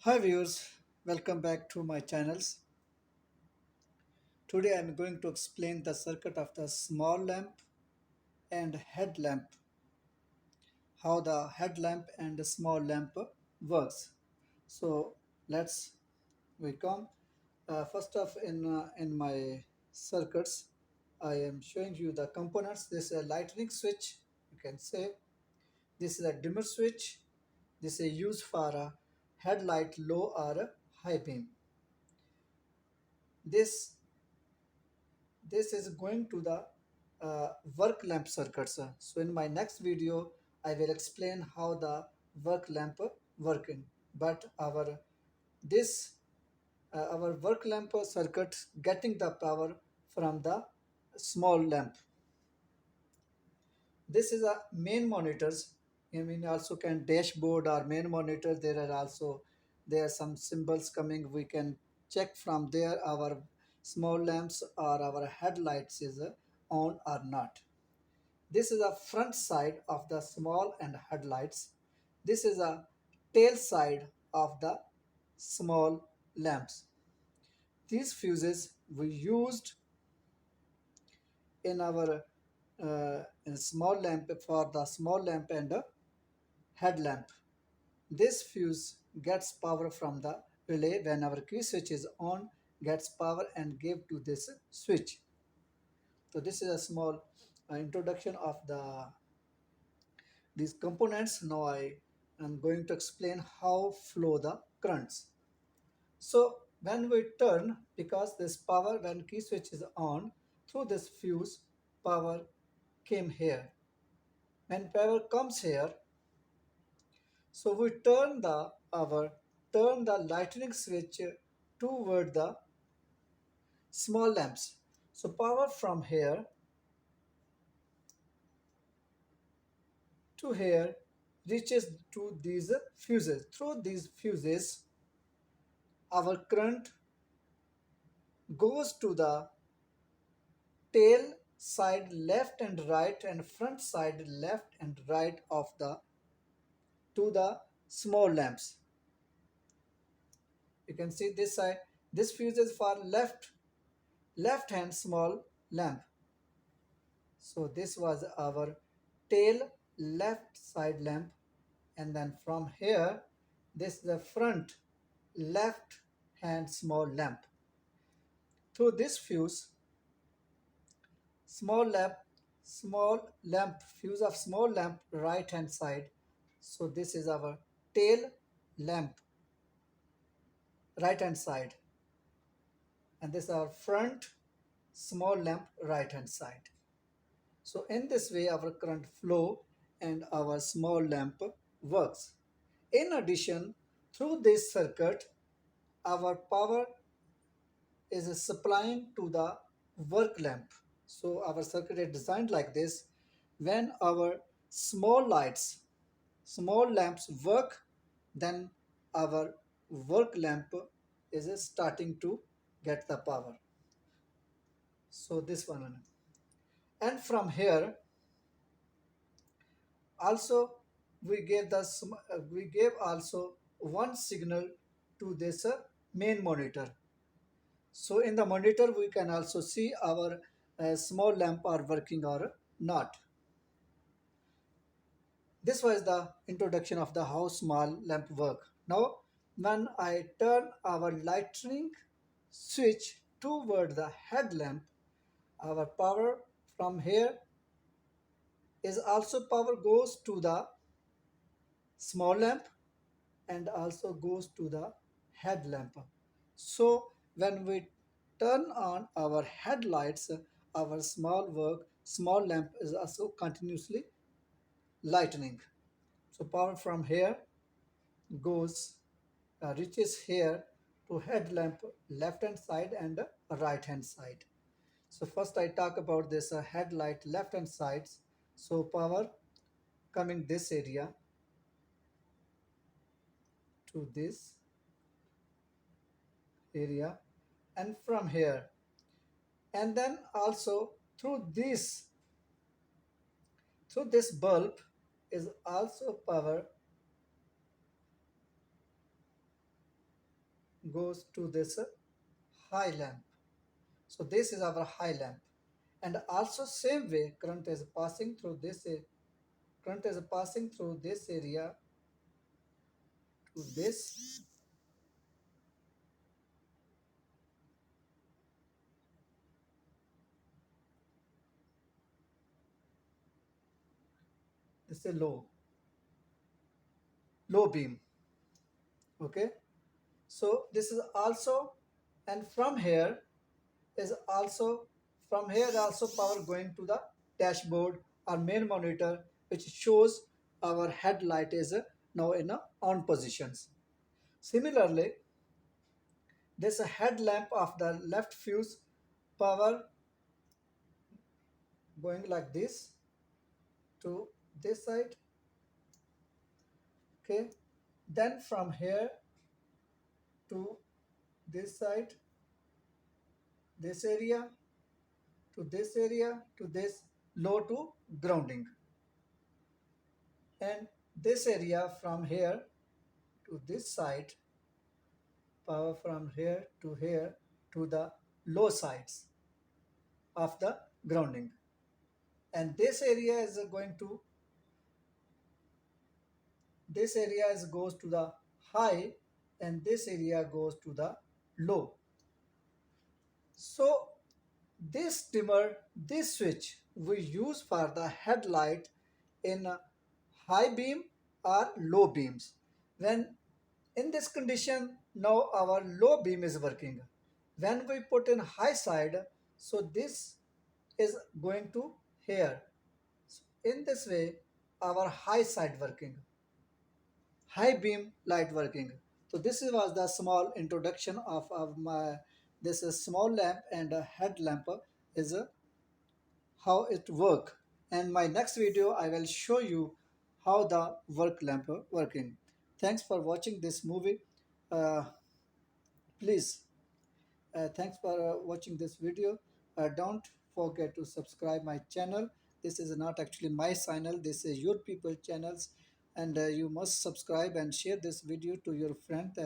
Hi viewers, welcome back to my channels. Today I am going to explain the circuit of the small lamp and headlamp, how the headlamp and the small lamp works. So let's we come. First off, in my circuits, I am showing you the components. This is a lightning switch. You can say this is a dimmer switch. This is used for a headlight low or a high beam. This this is going to the work lamp circuits. So in my next video, I will explain how the work lamp working. But this our work lamp circuit getting the power from the small lamp. This is a main monitors. I mean also can dashboard or main monitor. There are some symbols coming. We can check from there our small lamps or our headlights is on or not. This is a front side of the small and headlights. This is a tail side of the small lamps. These fuses we used in our in small lamp for the small lamp and headlamp. This fuse gets power from the relay when our key switch is on, gets power and give to this switch. So this is a small introduction of these components. Now I am going to explain how flow the currents. So when we turn, because this power when key switch is on, through this fuse, power came here. When power comes here, so we turn the lightning switch toward the small lamps. So power from here to here reaches to these fuses. Through these fuses, our current goes to the tail side left and right and front side left and right of the to the small lamps. You can see this side. This fuse is for left hand small lamp. So this was our tail left side lamp, and then from here this is the front left hand small lamp. Through this fuse, small lamp fuse of small lamp right hand side. So this is our tail lamp right hand side, and this is our front small lamp right hand side. So in this way our current flow and our small lamp works. In addition, through this circuit our power is supplying to the work lamp. So our circuit is designed like this. When our small lights, small lamps work, then our work lamp is starting to get the power. So this one. And from here also we gave also one signal to this main monitor. So in the monitor, we can also see our small lamp are working or not. This was the introduction of the how small lamp work. Now, when I turn our lightning switch toward the headlamp, our power from here is also power goes to the small lamp and also goes to the headlamp. So when we turn on our headlights, our small lamp is also continuously lightening. So power from here goes reaches here to headlamp left hand side and right hand side. So first I talk about this headlight left hand sides. So power coming this area to this area and from here, and then also through this bulb is also power goes to this high lamp. So this is our high lamp. And also same way current is passing through current is passing through this area to this is low beam. Okay, so this is also, and is also from here also power going to the dashboard or main monitor, which shows our headlight is now in a on positions. Similarly, this headlamp of the left fuse power going like this to this side. Okay, then from here to this side, this area to this area to this low to grounding, and this area from here to this side, power from here to the low sides of the grounding, and this area is goes to the high, and this area goes to the low. So this dimmer, this switch we use for the headlight in high beam or low beams. When in this condition, now our low beam is working. When we put in high side, so this is going to here. So in this way, our high side working, high beam light working. So this was the small introduction of my this is small lamp and a headlamp is how it work. And my next video I will show you how the work lamp working. Thanks for watching this movie. Uh, Please, thanks for watching this video. Don't forget to subscribe my channel. This is not actually my channel, this is your people channels, and you must subscribe and share this video to your friends.